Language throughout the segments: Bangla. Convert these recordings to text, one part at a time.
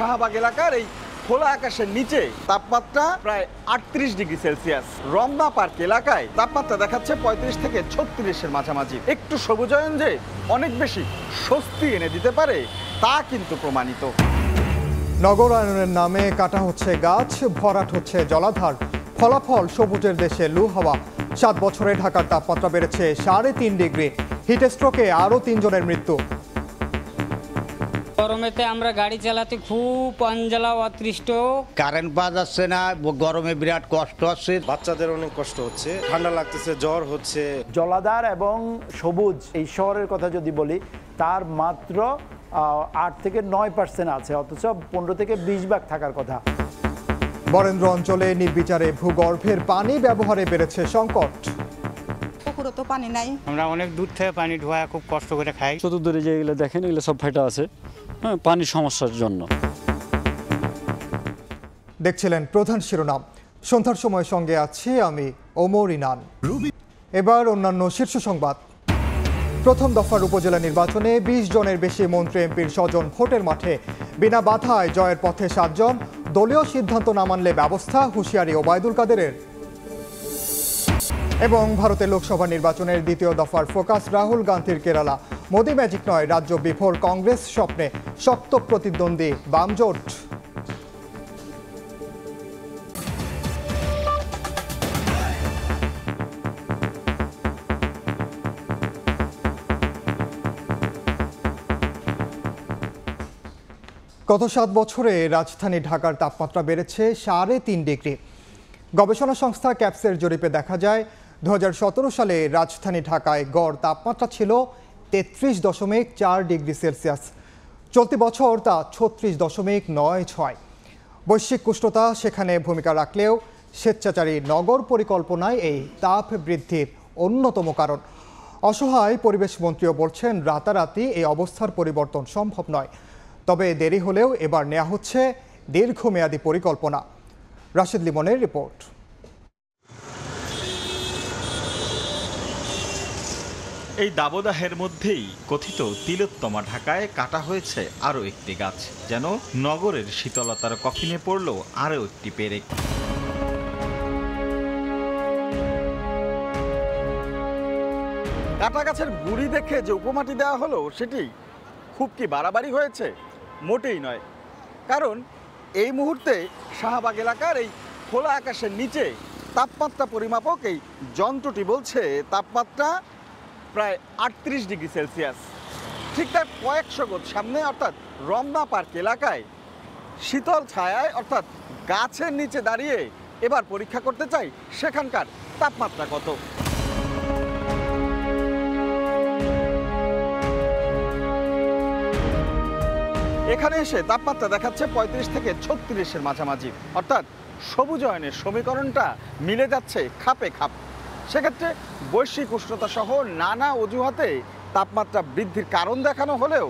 শাহবাগ এলাকার এই খোলা আকাশের নিচে তাপমাত্রা প্রায় 38 ডিগ্রি সেলসিয়াস। রমনা পার্ক এলাকায় তাপমাত্রা দেখাচ্ছে 35 থেকে 36-এর মাঝামাঝি। একটু সবুজায়ন যে অনেক বেশি স্বস্তি এনে দিতে পারে তা কিন্তু প্রমাণিত। নগরায়নের নামে কাটা হচ্ছে গাছ, ভরাট হচ্ছে জলাধার, ফলাফল সবুজের দেশে লু হাওয়া। 7 বছরে ঢাকার তাপমাত্রা বেড়েছে 3.5 ডিগ্রি। হিটস্ট্রোকে আরও 3 জনের মৃত্যু। গরমেতে আমরা গাড়ি চালাতে খুব অঞ্জলা অতৃষ্ট। কারেন্ট পাওয়া যাচ্ছে না, গরমে বিরাট কষ্ট হচ্ছে, বাচ্চাদের অনেক কষ্ট হচ্ছে, ঠান্ডা লাগতেছে, জ্বর হচ্ছে। জলাধার এবং সবুজ এই শহরের কথা যদি বলি, তার মাত্র 8 থেকে 9% আছে, অথচ 15 থেকে 20 ভাগ থাকার কথা। বরেন্দ্র অঞ্চলে নির্বিচারে ভূগর্ভের পানি ব্যবহারে বেড়েছে সংকট। পুকুরে তো পানি নাই, আমরা অনেক দূর থেকে পানি ধোয়া খুব কষ্ট করে খাই। চতুর্দিকে যেগুলো দেখেন এগুলো সব ফাটা আছে, পানির সমস্যার জন্য। দেখছিলেন প্রধান শিরোনাম। সন্ধ্যার সময় সঙ্গে আছি আমি ওমর ইনান। এবার অন্যান্য শীর্ষ সংবাদ। প্রথম দফার উপজেলা নির্বাচনে 20 জনের বেশি মন্ত্রী এমপির স্বজন ভোটের মাঠে। বিনা বাধায় জয়ের পথে 7 জন। দলীয় সিদ্ধান্ত না মানলে ব্যবস্থা, হুঁশিয়ারি ওবায়দুল কাদেরের। এবং ভারতের লোকসভা নির্বাচনের দ্বিতীয় দফার ফোকাস রাহুল গান্ধীর কেরালা। মোদি ম্যাজিক নয়, রাজ্য বিফোর কংগ্রেস স্বপ্নে। শক্ত প্রতিদ্বন্দ্বী বাম জোট। গত 7 বছরে রাজধানী ঢাকার তাপমাত্রা বেড়েছে 3.5 ডিগ্রি। গবেষণা সংস্থা ক্যাপসের জরিপে দেখা যায় 2017 সালে রাজধানী ঢাকায় গড় তাপমাত্রা ছিল 33.4 ডিগ্রি সেলসিয়াস। চলতি বছর তা 36.96। বৈশ্বিক উষ্ণতা সেখানে ভূমিকা রাখলেও স্বেচ্ছাচারী নগর পরিকল্পনায় এই তাপ বৃদ্ধির অন্যতম কারণ। অসহায় পরিবেশ মন্ত্রীও বলছেন রাতারাতি এই অবস্থার পরিবর্তন সম্ভব নয়। তবে দেরি হলেও এবার নেওয়া হচ্ছে দীর্ঘমেয়াদী পরিকল্পনা। রাশেদ লিমনের রিপোর্ট। এই দাবদাহের মধ্যেই কথিত তিলোত্তমা ঢাকায় কাটা হয়েছে আরও একটি গাছ, যেন নগরের শীতলতার কফিনে পড়ল আরও একটি পেরেক। কাটা গাছের গুড়ি দেখে যে উপমাটি দেওয়া হলো, সেটি খুব কি বাড়াবাড়ি হয়েছে? মোটেই নয়। কারণ এই মুহূর্তে শাহবাগ এলাকার এই খোলা আকাশের নিচে তাপমাত্রা পরিমাপক এই যন্ত্রটি বলছে তাপমাত্রা প্রায় 38 ডিগ্রি সেলসিয়াস। ঠিক তার কয়েকশো গজ সামনে অর্থাৎ রমনা পার্ক এলাকায় শীতল ছায়ায় অর্থাৎ গাছের নিচে দাঁড়িয়ে এবার পরীক্ষা করতে চাই সেখানকার তাপমাত্রা কত। এখানে এসে তাপমাত্রা দেখাচ্ছে 35 থেকে 36-এর মাঝামাঝি, অর্থাৎ সবুজায়নের সমীকরণটা মিলে যাচ্ছে খাপে খাপ। সেক্ষেত্রে বৈশ্বিক উষ্ণতা সহ নানা অজুহাতে তাপমাত্রা বৃদ্ধির কারণ দেখানো হলেও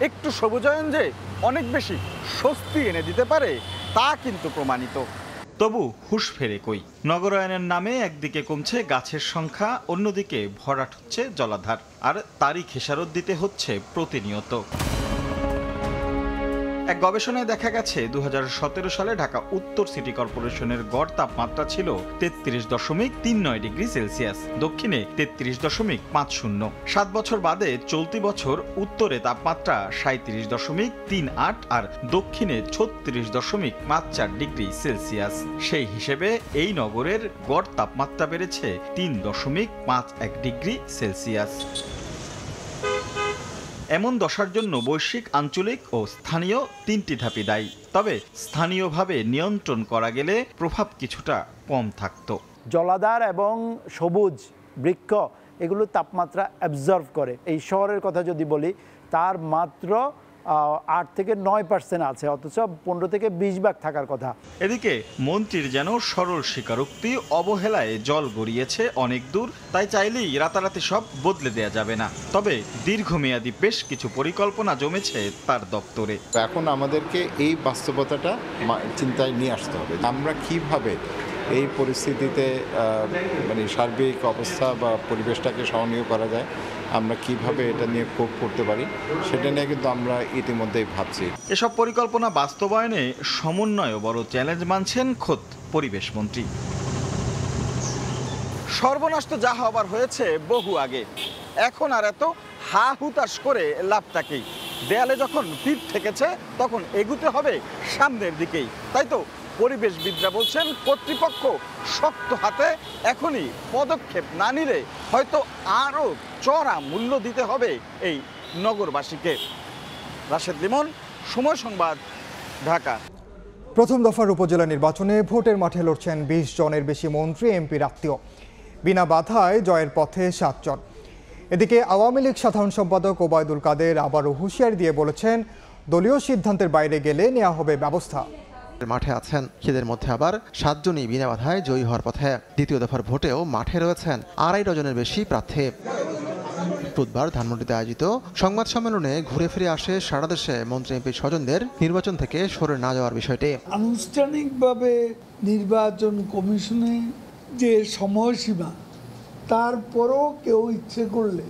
একটু সবুজায়ন যে অনেক বেশি স্বস্তি এনে দিতে পারে তা কিন্তু প্রমাণিত। তবু হুঁশ ফেরে কই? নগরায়নের নামে একদিকে কমছে গাছের সংখ্যা, অন্যদিকে ভরাট হচ্ছে জলাধার, আর তারই খেসারত দিতে হচ্ছে প্রতিনিয়ত। এক গবেষণায় দেখা গেছে 2017 সালে ঢাকা উত্তর সিটি কর্পোরেশনের গড় তাপমাত্রা ছিল 33.39 ডিগ্রি সেলসিয়াস, দক্ষিণে 33.50। 7 বছর বাদে চলতি বছর উত্তরে তাপমাত্রা 37.38 আর দক্ষিণে 36.54 ডিগ্রি সেলসিয়াস। সেই হিসেবে এই নগরের গড় তাপমাত্রা বেড়েছে 3.51 ডিগ্রি সেলসিয়াস। এমন দশার জন্য বৈশ্বিক, আঞ্চলিক ও স্থানীয় 3টি ধাপই দায়ী। তবে স্থানীয়ভাবে নিয়ন্ত্রণ করা গেলে প্রভাব কিছুটা কম থাকত। জলাধার এবং সবুজ বৃক্ষ এগুলো তাপমাত্রা অ্যাবজর্ভ করে। এই শহরের কথা যদি বলি, তার মাত্র 8 থেকে 9% আছে, অথচ 15 থেকে 20 ভাগ থাকার কথা। এদিকে মন্ত্রীর যেন সরল স্বীকারোক্তি, অবহেলায় জল গড়িয়েছে অনেক দূর, তাই চাইলেই রাতারাতি সব বদলে দেয়া যাবে না। তবে দীর্ঘমেয়াদী বেশ কিছু পরিকল্পনা জমেছে তার দপ্তরে। এখন আমাদেরকে এই বাস্তবতাটা চিন্তায় নিয়ে আসতে হবে, আমরা কিভাবে এই পরিস্থিতিতে মানে সার্বিক অবস্থা বা পরিবেশটাকে সহনীয় করা যায় আমরা কিভাবে এটা নিয়ে কোপ করতে পারি সেটা নিয়ে কিন্তু আমরা ইতিমধ্যেই ভাবছি। এসব পরিকল্পনা বাস্তবায়নে সমন্বয় বড় চ্যালেঞ্জ মানছেন খোদ পরিবেশ মন্ত্রী। সর্বনাশ তো যা হবার হয়েছে বহু আগে, এখন আর এত হা হুতাশ করে লাভটাকেই। দেয়ালে যখন পিঠ ঠেকেছে তখন এগুতে হবে সামনের দিকেই। তাই তো পরিবেশবিদরা বলছেন কর্তৃপক্ষ শক্ত হাতে এখনই পদক্ষেপ না নিলে হয়তো আরও চড়া মূল্য দিতে হবে এই নগরবাসীকে। রাশেদ লিমন, সময় সংবাদ, ঢাকা। প্রথম দফার উপজেলা নির্বাচনে ভোটের মাঠে লড়ছেন ২০ জনের বেশি মন্ত্রী এমপির আত্মীয়। বিনা বাধায় জয়ের পথে ৭ জন। এদিকে আওয়ামী লীগ সাধারণ সম্পাদক ওবায়দুল কাদের আবারও হুঁশিয়ারি দিয়ে বলেছেন, দলীয় সিদ্ধান্তের বাইরে গেলে নেওয়া হবে ব্যবস্থা। মাঠে আছেন, এদের মধ্যে আবার ৭ জনই বিনা বাধায় জয়ী হওয়ার পথে। দ্বিতীয় দফার ভোটেও মাঠে রয়েছেন ২.৫ ডজনের বেশি প্রার্থী। বুধবার ধানমন্ডিতে আয়োজিত সংবাদ সম্মেলনে ঘুরে ফিরে আসে সারা দেশে মন্ত্রী এমপি স্বজনদের নির্বাচন থেকে সরে না যাওয়ার বিষয়টি। আনুষ্ঠানিকভাবে নির্বাচন কমিশনে যে সময়সীমা, তারপরও কেউ ইচ্ছে করলে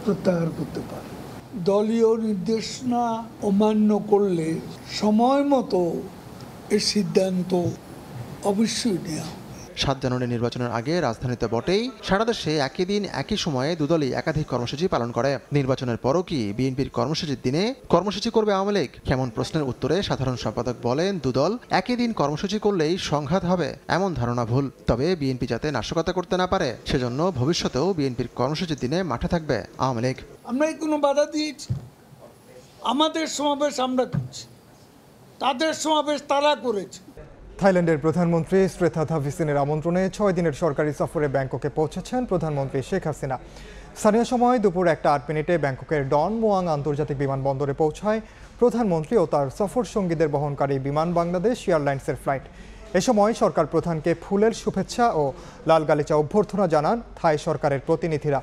প্রত্যাহার করতে পারে। দলীয় নির্দেশনা অমান্য করলে সময় মতো এর সিদ্ধান্ত অবশ্যই নেওয়া। ৭ জানুয়ারি নির্বাচনের আগে রাজধানীতে বটেই সারা দেশে একই দিন একই সময়ে দুদলই একাধিক কর্মসূচি পালন করে। নির্বাচনের পরও কি বিএনপির কর্মসূচির দিনে কর্মসূচি করবে আওয়ামী লীগ? কেমন প্রশ্নের উত্তরে সাধারণ সম্পাদক বলেন, দুদল একই দিন কর্মসূচি করলেই সংঘাত হবে এমন ধারণা ভুল। তবে বিএনপি যাতে নাশকতা করতে না পারে সেজন্য ভবিষ্যতেও বিএনপির কর্মসূচির দিনে মাঠে থাকবে আওয়ামী লীগ। আমরা কোনো বাধা দিয়েছি? আমাদের সমাবেশ আমরা করছি, তাদের সমাবেশ তারা করেছে। থাইল্যান্ডের প্রধানমন্ত্রী শ্রেথা থাভিসিনের আমন্ত্রণে ৬ দিনের সরকারি সফরে ব্যাংককে পৌঁছেছেন প্রধানমন্ত্রী শেখ হাসিনা। স্থানীয় সময় দুপুর 1:08 ব্যাংককের ডন মুয়াং আন্তর্জাতিক বিমানবন্দরে পৌঁছায় প্রধানমন্ত্রী ও তার সফর সঙ্গীদের বহনকারী বিমান বাংলাদেশ এয়ারলাইন্সের ফ্লাইট। এ সময় সরকার প্রধানকে ফুলের শুভেচ্ছা ও লাল গালিচা অভ্যর্থনা জানান থাই সরকারের প্রতিনিধিরা।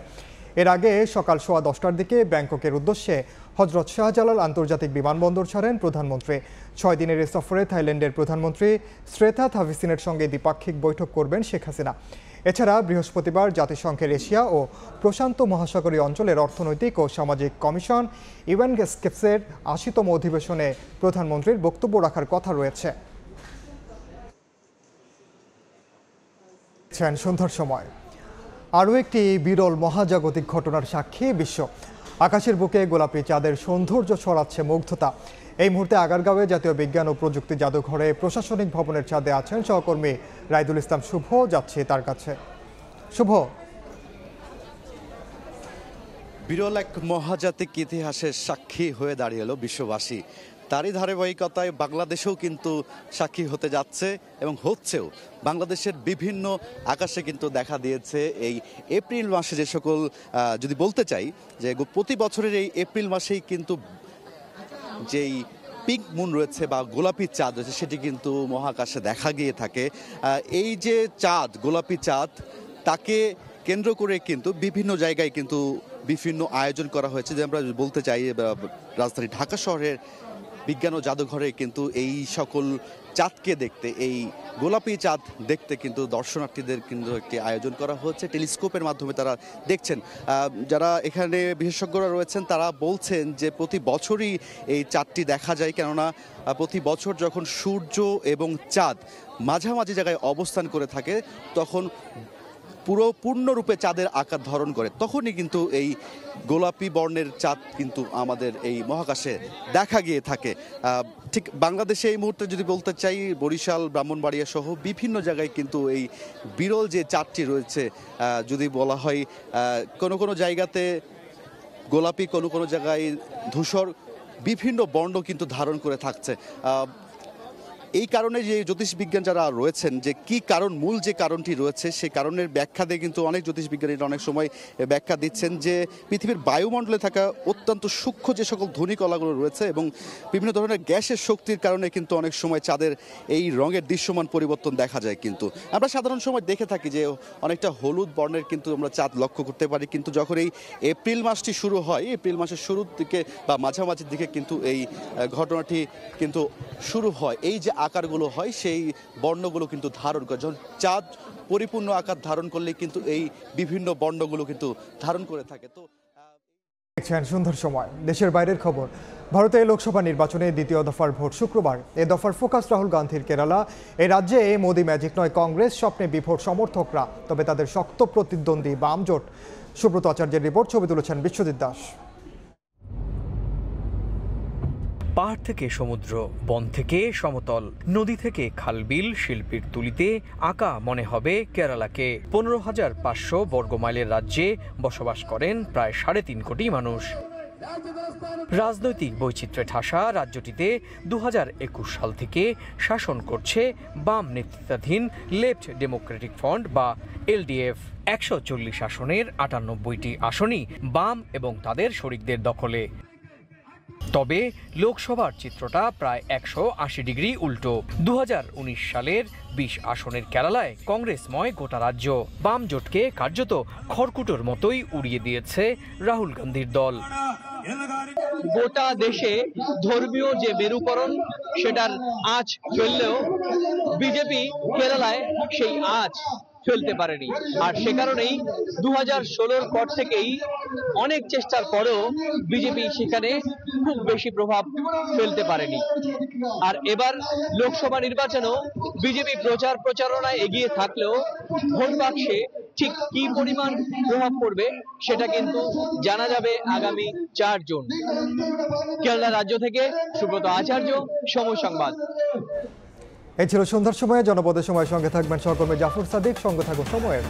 এর আগে সকাল 10:15টার দিকে ব্যাংককের উদ্দেশ্যে হজরত শাহজালাল আন্তর্জাতিক বিমানবন্দর ছাড়েন প্রধানমন্ত্রী। ৬ দিনের এ সফরে থাইল্যান্ডের প্রধানমন্ত্রী শ্রেথা থাভিসিনের সঙ্গে দ্বিপাক্ষিক বৈঠক করবেন শেখ হাসিনা। এছাড়া বৃহস্পতিবার জাতিসংঘের এশিয়া ও প্রশান্ত মহাসাগরীয় অঞ্চলের অর্থনৈতিক ও সামাজিক কমিশন ইউএনগেসকেপসের ৮০তম অধিবেশনে প্রধানমন্ত্রীর বক্তব্য রাখার কথা রয়েছে। সন্ধ্যার সময় আরও একটি বিরল মহাজাগতিক ঘটনার সাক্ষী বিশ্ব। আকাশের বুকে গোলাপি চাঁদের সৌন্দর্য ছড়াচ্ছে মুগ্ধতা। এই মুহূর্তে আগারগাঁওয়ে জাতীয় বিজ্ঞান ও প্রযুক্তি জাদুঘরে প্রশাসনিক ভবনের ছাদে আছেন সহকর্মী রাইদুল ইসলাম শুভ। যাচ্ছে তার কাছে। শুভ, বিরল এক মহাজাতিক ইতিহাসের সাক্ষী হয়ে দাঁড়িয়ে এলো বিশ্ববাসী। তারই ধারাবাহিকতায় বাংলাদেশেও কিন্তু সাক্ষী হতে যাচ্ছে এবং হচ্ছেও। বাংলাদেশের বিভিন্ন আকাশে কিন্তু দেখা দিয়েছে এই এপ্রিল মাসে যে সকল, যদি বলতে চাই যে প্রতি বছরের এই এপ্রিল মাসেই কিন্তু যেই পিঙ্ক মুন রয়েছে বা গোলাপি চাঁদ রয়েছে সেটি কিন্তু মহাকাশে দেখা গিয়ে থাকে। এই যে চাঁদ, গোলাপি চাঁদ, তাকে কেন্দ্র করে কিন্তু বিভিন্ন জায়গায় কিন্তু বিভিন্ন আয়োজন করা হয়েছে। যে আমরা বলতে চাই রাজধানী ঢাকা শহরের বিজ্ঞান ও জাদুঘরে কিন্তু এই সকল চাঁদকে দেখতে, এই গোলাপি চাঁদ দেখতে কিন্তু দর্শনার্থীদের কিন্তু একটি আয়োজন করা হচ্ছে। টেলিস্কোপের মাধ্যমে তারা দেখছেন। যারা এখানে বিশেষজ্ঞরা রয়েছেন তারা বলছেন যে প্রতি বছরই এই চাঁদটি দেখা যায়, কেননা প্রতি বছর যখন সূর্য এবং চাঁদ মাঝামাঝি জায়গায় অবস্থান করে থাকে তখন পূর্ণরূপে চাঁদের আকার ধারণ করে, তখনই কিন্তু এই গোলাপি বর্ণের চাঁদ কিন্তু আমাদের এই মহাকাশে দেখা গিয়ে থাকে। ঠিক বাংলাদেশে এই মুহূর্তে যদি বলতে চাই, বরিশাল, ব্রাহ্মণবাড়িয়া সহ বিভিন্ন জায়গায় কিন্তু এই বিরল যে চাঁদটি রয়েছে, যদি বলা হয় কোনো কোনো জায়গাতে গোলাপি, কোনো কোনো জায়গায় ধূসর, বিভিন্ন বর্ণ কিন্তু ধারণ করে থাকছে। এই কারণে যে জ্যোতিষবিজ্ঞান যারা রয়েছেন, যে কি কারণ, মূল যে কারণটি রয়েছে সেই কারণের ব্যাখ্যা দিয়ে কিন্তু অনেক জ্যোতিষবিজ্ঞানীরা অনেক সময় ব্যাখ্যা দিচ্ছেন যে পৃথিবীর বায়ুমণ্ডলে থাকা অত্যন্ত সূক্ষ্ম যে সকল ধূলিকণাগুলো রয়েছে এবং বিভিন্ন ধরনের গ্যাসের শক্তির কারণে কিন্তু অনেক সময় চাঁদের এই রঙের দৃশ্যমান পরিবর্তন দেখা যায়। কিন্তু আমরা সাধারণ সময় দেখে থাকি যে অনেকটা হলুদ বর্ণের কিন্তু আমরা চাঁদ লক্ষ্য করতে পারি, কিন্তু যখন এই এপ্রিল মাসটি শুরু হয়, এপ্রিল মাসের শুরুর দিকে বা মাঝামাঝির দিকে কিন্তু এই ঘটনাটি কিন্তু শুরু হয়। এই যে আকারগুলো হয় সেই বর্ণগুলো কিন্তু ধারণ করে। যখন চাঁদ পরিপূর্ণ আকার ধারণ করলে কিন্তু এই বিভিন্ন বর্ণগুলো কিন্তু ধারণ করে থাকে। তো দেখছেন সুন্দর সময়। দেশের বাইরের খবর। ভারতে লোকসভা নির্বাচনে দ্বিতীয় দফার ভোট শুক্রবার। এ দফার ফোকাস রাহুল গান্ধীর কেরালা। এই রাজ্যে মোদি ম্যাজিক নয়, কংগ্রেস স্বপ্নে বিভোর সমর্থকরা, তবে তাদের শক্ত প্রতিদ্বন্দ্বী বাম জোট। সুব্রত আচার্যের রিপোর্ট, ছবি তুলেছেন বিশ্বজিৎ দাস। পাহাড় থেকে সমুদ্র, বন থেকে সমতল, নদী থেকে খালবিল, শিল্পীর তুলিতে আঁকা মনে হবে কেরালাকে। 15,500 বর্গমাইলের রাজ্যে বসবাস করেন প্রায় 3.5 কোটি মানুষ। রাজনৈতিক বৈচিত্র্যে ঠাসা রাজ্যটিতে 2021 সাল থেকে শাসন করছে বাম নেতৃত্বাধীন লেফট ডেমোক্রেটিক ফ্রন্ট বা এলডিএফ। 140 আসনের 98টি আসনই বাম এবং তাদের শরিকদের দখলে। তবে লোকসভার চিত্রটা প্রায় 180 ডিগ্রি উল্টো। 2019 সালের 20 আসনের কেরালায় কংগ্রেসময় গোটা রাজ্য। বাম জোটকে কার্যত খড়কুটোর মতোই উড়িয়ে দিয়েছে রাহুল গান্ধীর দল। গোটা দেশে ধর্মীয় যে মেরুকরণ সেটার আঁচ ফেললেও বিজেপি কেরালায় সেই আঁচ ফেলতে পারেনি। আর সে কারণেই 2016 পর থেকেই অনেক চেষ্টার পরেও বিজেপি সেখানে খুব বেশি প্রভাব ফেলতে পারেনি। আর এবার লোকসভা নির্বাচনেও বিজেপি প্রচারণায় এগিয়ে থাকলেও ভোট বাক্সে ঠিক কি পরিমাণ প্রভাব পড়বে সেটা কিন্তু জানা যাবে আগামী 4 জুন। কেরালা রাজ্য থেকে সুব্রত আচার্য, সময় সংবাদ। এই ছিল সন্ধ্যার সময়ে। জনপদের সময়ের সঙ্গে থাকবেন সহকর্মী জাফর সাদিক। সঙ্গে থাকুন সময়ের।